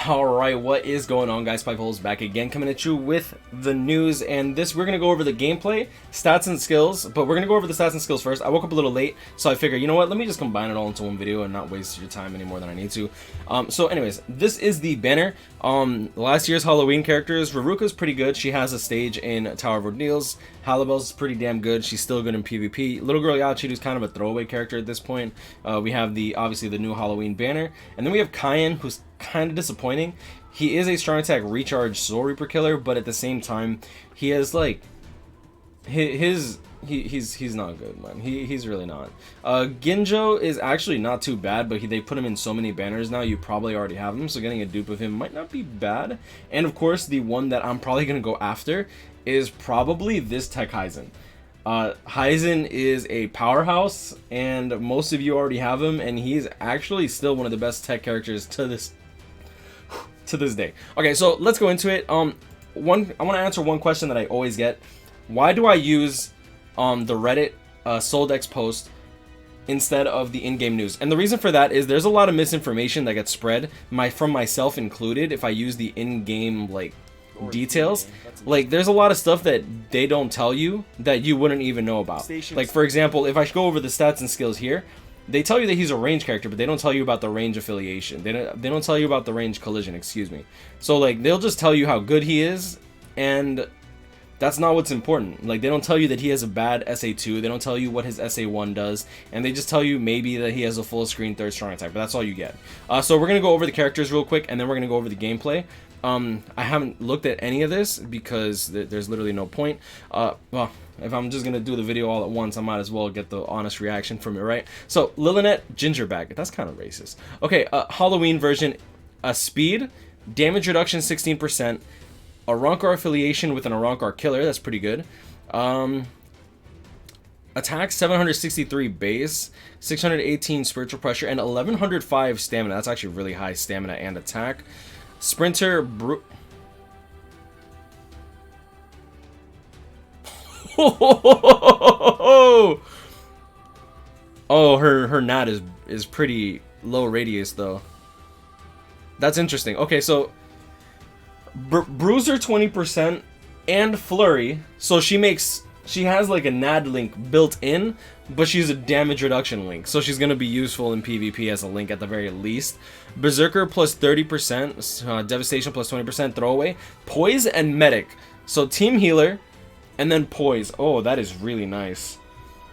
Alright, what is going on, guys? SpitefulHopes back again, coming at you with the news, and we're gonna go over the gameplay, stats, and skills, but we're gonna go over the stats and skills first. I woke up a little late, so I figured, you know what, let me just combine it all into one video and not waste your time any more than I need to. So anyways, this is the banner. Last year's Halloween characters. Ruruka's pretty good. She has a stage in Tower of Ordeals. Halibel's pretty damn good. She's still good in PvP. Little Girl Yachiru's kind of a throwaway character at this point. We have obviously the new Halloween banner, and then we have Kyan, who's kind of disappointing. He is a strong attack recharge Soul Reaper killer, but at the same time, he has like he's not good, man. He's really not. Grimmjow is actually not too bad, but they put him in so many banners now, you probably already have him, so getting a dupe of him might not be bad. And of course, the one that I'm probably gonna go after is probably this Tech Hyzen. Hyzen is a powerhouse, and most of you already have him, and he's actually still one of the best tech characters to this day. Okay, so let's go into it. I want to answer one question that I always get. Why do I use the Reddit Soldex post instead of the in-game news? And the reason for that is there's a lot of misinformation that gets spread, from myself included, if I use the in-game like details. Like, there's a lot of stuff that they don't tell you that you wouldn't even know about. Like, for example, if I go over the stats and skills here, they tell you that he's a range character, but they don't tell you about the range affiliation. They don't tell you about the range collision, excuse me. So like, they'll just tell you how good he is, and that's not what's important. Like, they don't tell you that he has a bad SA2, they don't tell you what his SA1 does, and they just tell you maybe that he has a full screen 3rd strong attack, but that's all you get. So we're gonna go over the characters real quick, and then we're gonna go over the gameplay. I haven't looked at any of this because there's literally no point. Well, if I'm just gonna do the video all at once, I might as well get the honest reaction from it, right? So, Lilinette, Gingerbag. That's kind of racist. Okay, Halloween version, speed, damage reduction 16%, a Rankar affiliation with an Rankar killer. That's pretty good. Attack 763 base, 618 spiritual pressure, and 1105 stamina. That's actually really high stamina and attack. Sprinter, oh, her nat is pretty low radius though. That's interesting. Okay, so Bruiser 20% and Flurry, so she has like a NAD link built in, but she's a damage reduction link, so she's gonna be useful in PvP as a link at the very least. Berserker plus 30%, Devastation plus 20%, throwaway, Poise and Medic. So team healer, and then Poise. Oh, that is really nice.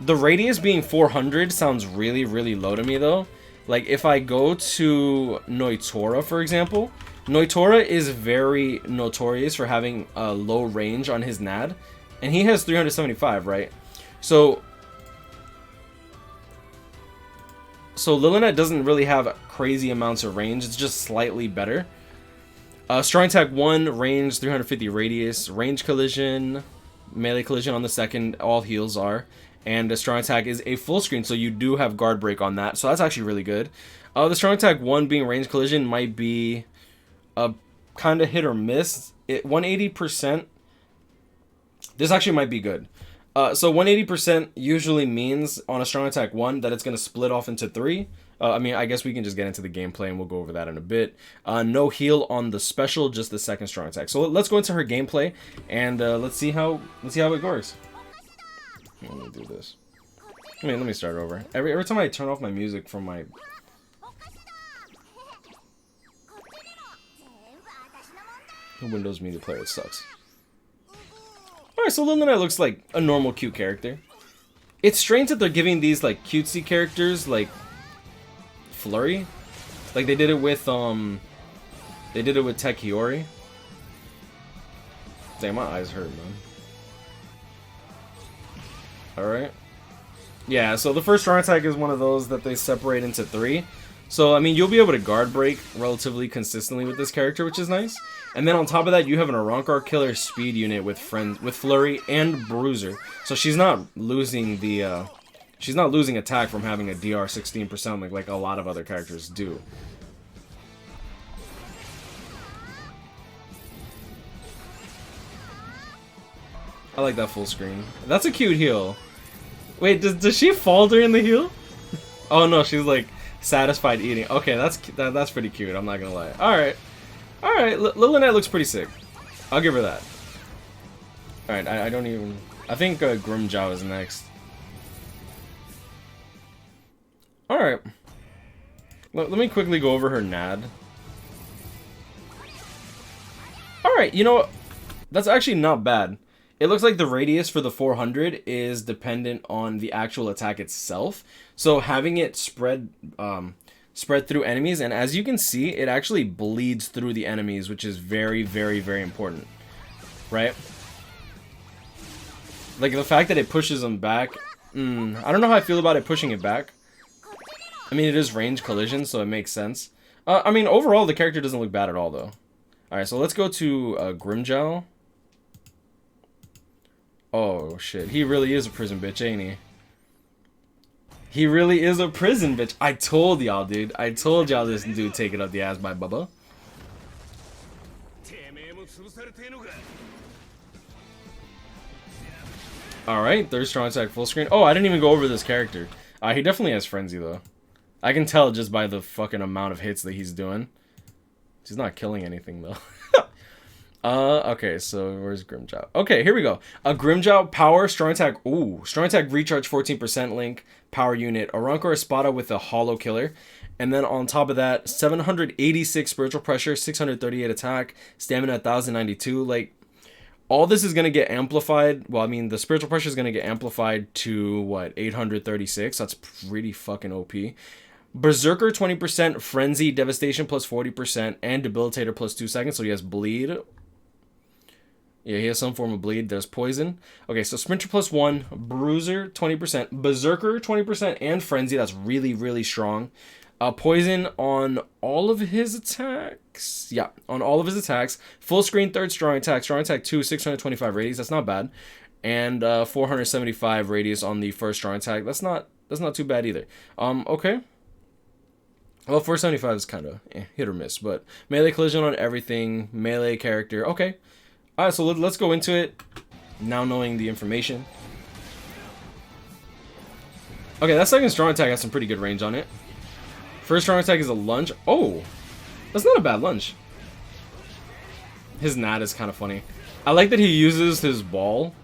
The radius being 400 sounds really, really low to me though. Like, if I go to Noitora, for example, Noitora is very notorious for having a low range on his NAD, and he has 375, right? So Lilinette doesn't really have crazy amounts of range, it's just slightly better. Strong attack 1, range 350 radius, range collision, melee collision on the second, all heals are. And the strong attack is a full screen, so you do have guard break on that, so that's actually really good. The strong attack 1 being range collision might be a kind of hit or miss. 180%, this actually might be good. So 180% usually means on a strong attack 1 that it's going to split off into 3. I mean, I guess we can just get into the gameplay and we'll go over that in a bit. No heal on the special, just the second strong attack. So let's go into her gameplay and let's see how it works. Let me do this. Let me start over. Every time I turn off my music from my Windows Media Player, it sucks. Alright, so Lilinette looks like a normal cute character. It's strange that they're giving these like cutesy characters like Flurry. Like they did it with Tech Hiyori. Damn, my eyes hurt, man. Alright. Yeah, so the first strong attack is one of those that they separate into 3. So, I mean, you'll be able to guard break relatively consistently with this character, which is nice. And then on top of that, you have an Rankar killer speed unit with Flurry and Bruiser. So she's not losing the she's not losing attack from having a DR 16% like a lot of other characters do. I like that full screen. That's a cute heal. Wait, does she fall during the heal? Oh no, she's like satisfied eating. Okay, that's pretty cute, I'm not gonna lie. Alright. Alright, Lilinette looks pretty sick. I'll give her that. Alright, I don't even... I think Grimmjow is next. Alright. Let me quickly go over her NAD. Alright, you know, that's actually not bad. It looks like the radius for the 400 is dependent on the actual attack itself. So having it spread through enemies, and as you can see, it actually bleeds through the enemies, which is very, very, very important. Right? Like, the fact that it pushes them back, I don't know how I feel about it pushing it back. I mean, it is range collision, so it makes sense. I mean, overall, the character doesn't look bad at all, though. Alright, so let's go to Grimmjow. Oh, shit. He really is a prison bitch, ain't he? He really is a prison bitch. I told y'all, dude. I told y'all this dude take it up the ass by Bubba. Alright, third strong attack full screen. Oh, I didn't even go over this character. He definitely has frenzy, though. I can tell just by the fucking amount of hits that he's doing. He's not killing anything, though. Okay, so where's Grimmjow? Okay, here we go. A Grimmjow power, strong attack, strong attack recharge 14% link, power unit, a Rancor Espada with a hollow killer, and then on top of that, 786 spiritual pressure, 638 attack, stamina 1092, like, all this is going to get amplified, well, I mean, the spiritual pressure is going to get amplified to, what, 836, that's pretty fucking OP. Berserker 20%, Frenzy, Devastation plus 40%, and Debilitator plus 2 seconds, so he has Bleed. Yeah, he has some form of bleed. There's poison. Okay, so Sprinter plus 1, Bruiser 20%, Berserker 20%, and Frenzy. That's really, really strong. Poison on all of his attacks. Yeah, on all of his attacks. Full screen, third strong attack. Strong attack 2, 625 radius. That's not bad. And 475 radius on the first strong attack. That's not too bad either. Okay. Well, 475 is kind of hit or miss, but melee collision on everything. Melee character. Okay. Alright, so let's go into it, now knowing the information. Okay, that second strong attack has some pretty good range on it. First strong attack is a lunge. Oh, that's not a bad lunge. His NAD is kind of funny. I like that he uses his ball.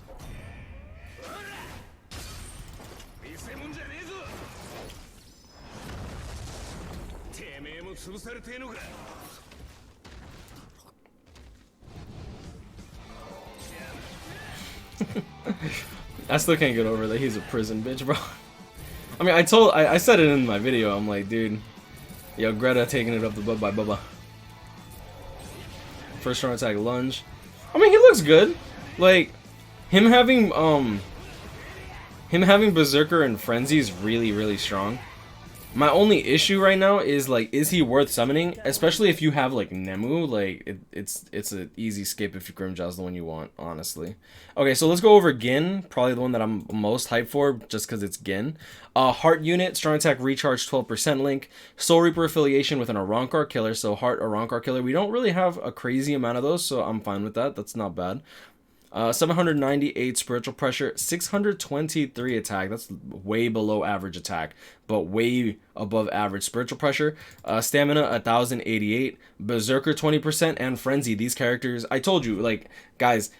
I still can't get over that he's a prison bitch, bro. I mean, I said it in my video. I'm like, dude, yo, Greta taking it up the butt by Bubba. First strong attack lunge. I mean, he looks good. Like, him having Berserker and Frenzy is really, really strong. My only issue right now is, like, is he worth summoning? Especially if you have, like, Nemu. Like, it's an easy skip if Grimmjow's the one you want, honestly. Okay, so let's go over Gin. Probably the one that I'm most hyped for, just because it's Gin. Heart unit, strong attack recharge 12% link. Soul Reaper affiliation with an Arankar killer. So Heart Arankar killer. We don't really have a crazy amount of those, so I'm fine with that. That's not bad. 798 spiritual pressure, 623 attack. That's way below average attack, but way above average spiritual pressure. Stamina 1088, Berserker 20%, and Frenzy. These characters, I told you, like, guys,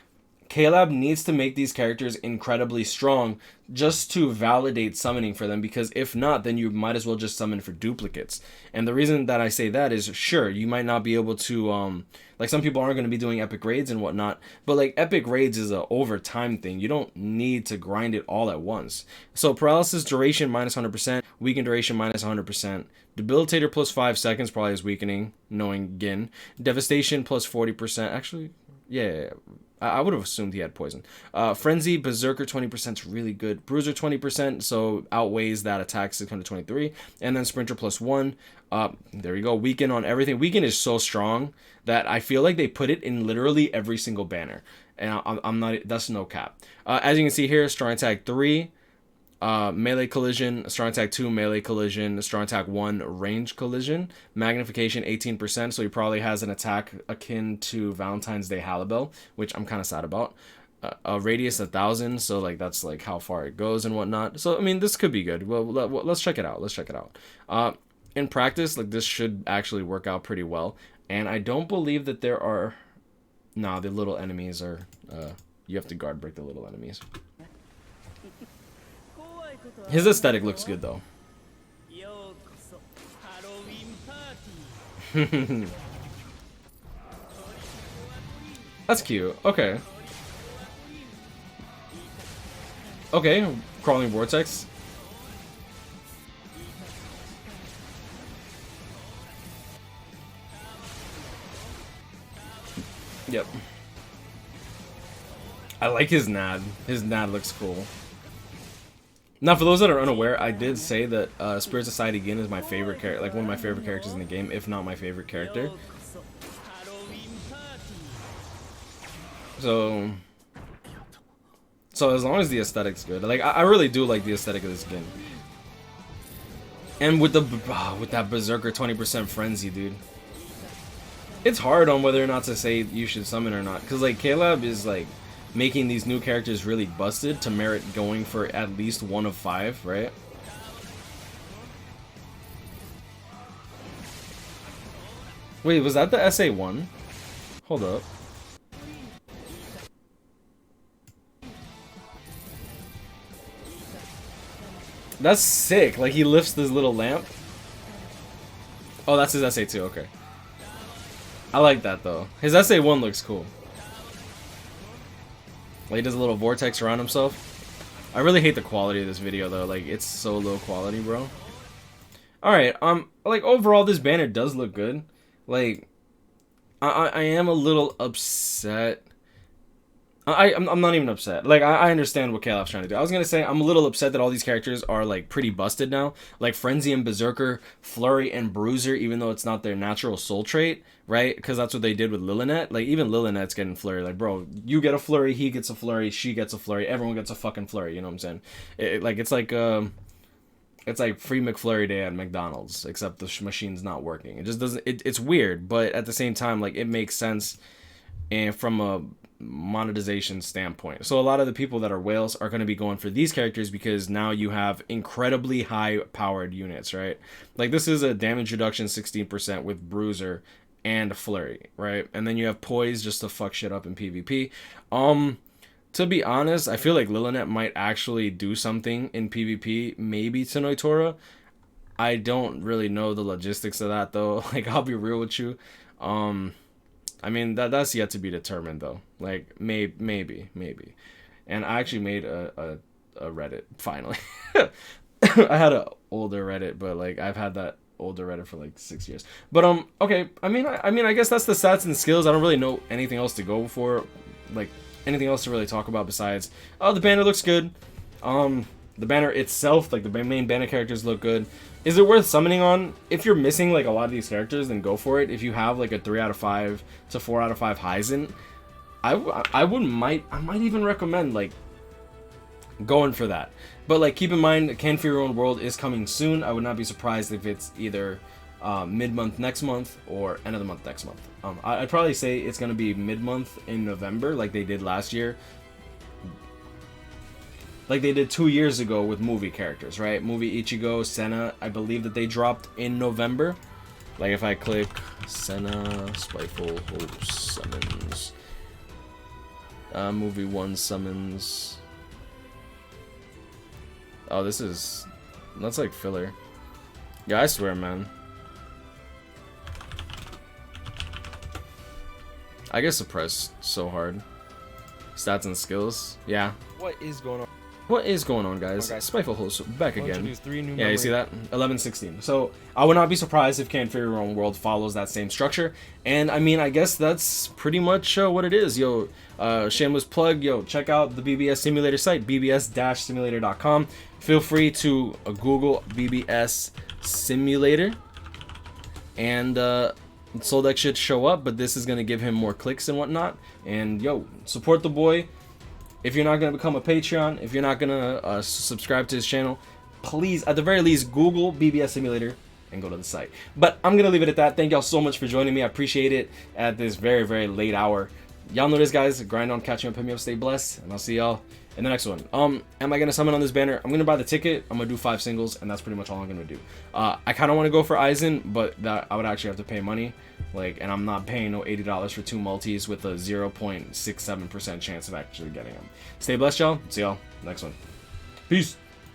K-Lab needs to make these characters incredibly strong just to validate summoning for them, because if not, then you might as well just summon for duplicates. And the reason that I say that is, sure, you might not be able to, like, some people aren't going to be doing epic raids and whatnot, but, like, epic raids is a over time thing. You don't need to grind it all at once. So paralysis duration minus 100%, weaken duration minus 100%, debilitator plus 5 seconds probably is weakening, knowing Gin, devastation plus 40%, actually, yeah, I would have assumed he had poison. Frenzy, Berserker 20% is really good. Bruiser 20%, so outweighs that attack 623. And then Sprinter plus 1. There you go. Weaken on everything. Weaken is so strong that I feel like they put it in literally every single banner. And I'm not, that's no cap. As you can see here, strong attack 3. Melee collision, strong attack 2, melee collision, strong attack 1, range collision, magnification 18%, so he probably has an attack akin to Valentine's Day Halibel, which I'm kind of sad about. A radius 1,000, so like that's like how far it goes and whatnot. So I mean, this could be good. Well, let's check it out. In practice, like, this should actually work out pretty well. And I don't believe that there are... Nah, the little enemies are... you have to guard break the little enemies. His aesthetic looks good, though. That's cute. Okay. Okay, crawling vortex. Yep. I like his nad. His nad looks cool. Now, for those that are unaware, I did say that Spirit Society Gin is my favorite character, like one of my favorite characters in the game, if not my favorite character. So as long as the aesthetic's good, like I really do like the aesthetic of this game. And with the with that Berserker 20% frenzy, dude, it's hard on whether or not to say you should summon or not, because like Caleb is like making these new characters really busted to merit going for at least 1 of 5, right? Wait, was that the SA1? Hold up. That's sick. Like, he lifts this little lamp. Oh, that's his SA2. Okay. I like that, though. His SA1 looks cool. Like, he does a little vortex around himself. I really hate the quality of this video, though. Like, it's so low quality, bro. Alright, like, overall, this banner does look good. Like, I am a little upset. I'm not even upset. Like, I understand what Caleb's trying to do. I was gonna say, I'm a little upset that all these characters are, like, pretty busted now. Like, Frenzy and Berserker, Flurry and Bruiser, even though it's not their natural soul trait, right? Because that's what they did with Lilinette. Like, even Lilinette's getting Flurry. Like, bro, you get a Flurry, he gets a Flurry, she gets a Flurry, everyone gets a fucking Flurry, you know what I'm saying? It's like free McFlurry Day at McDonald's, except the machine's not working. It just doesn't, it's weird, but at the same time, like, it makes sense and from a monetization standpoint. So a lot of the people that are whales are going to be going for these characters because now you have incredibly high powered units, right? Like, this is a damage reduction 16% with Bruiser and Flurry, right? And then you have Poise just to fuck shit up in PvP. To be honest, I feel like Lilinette might actually do something in PvP, maybe to Noitora. I don't really know the logistics of that, though. Like, I'll be real with you. I mean, that's yet to be determined, though. Like, maybe. And I actually made a Reddit, finally. I had an older Reddit, but, like, I've had that older Reddit for, like, 6 years. But, okay, I mean, I guess that's the stats and skills. I don't really know anything else to go for, like, anything else to really talk about besides, oh, the banner looks good. The banner itself, like, the main banner characters look good. Is it worth summoning on? If you're missing, like, a lot of these characters, then go for it. If you have, like, a 3 out of 5 to 4 out of 5 Heisen, I might even recommend, like, going for that. But, like, keep in mind, Can For Your Own World is coming soon. I would not be surprised if it's either mid-month next month or end of the month next month. I'd probably say it's going to be mid-month in November, like they did last year. Like they did 2 years ago with movie characters, right? Movie Ichigo, Senna, I believe that they dropped in November. Like if I click Senna, Spiteful Hopes summons. Movie 1 summons. Oh, that's like filler. Yeah, I swear, man. I get suppressed so hard. Stats and skills. Yeah. What is going on? What is going on, guys? SpitefulHopes back again. 3 new Yeah, you see that? 11-16. So I would not be surprised if Can For Your Own World follows that same structure. And I mean, I guess that's pretty much what it is. Yo, shameless plug. Yo, check out the BBS Simulator site, bbs-simulator.com. Feel free to Google BBS Simulator, and Soldeck should show up. But this is gonna give him more clicks and whatnot. And yo, support the boy. If you're not going to become a Patreon, if you're not going to subscribe to his channel, please, at the very least, Google BBS Simulator and go to the site. But I'm going to leave it at that. Thank y'all so much for joining me. I appreciate it at this very, very late hour. y'all know this, guys. Grind on, catching up, hit me up, stay blessed, and I'll see y'all in the next one. Am I gonna summon on this banner? I'm gonna buy the ticket. I'm gonna do 5 singles, and that's pretty much all I'm gonna do. I kind of want to go for Aizen, but that I would actually have to pay money, like, and I'm not paying no $80 for 2 multis with a 0.67% chance of actually getting them. Stay blessed, y'all. See y'all next one. Peace.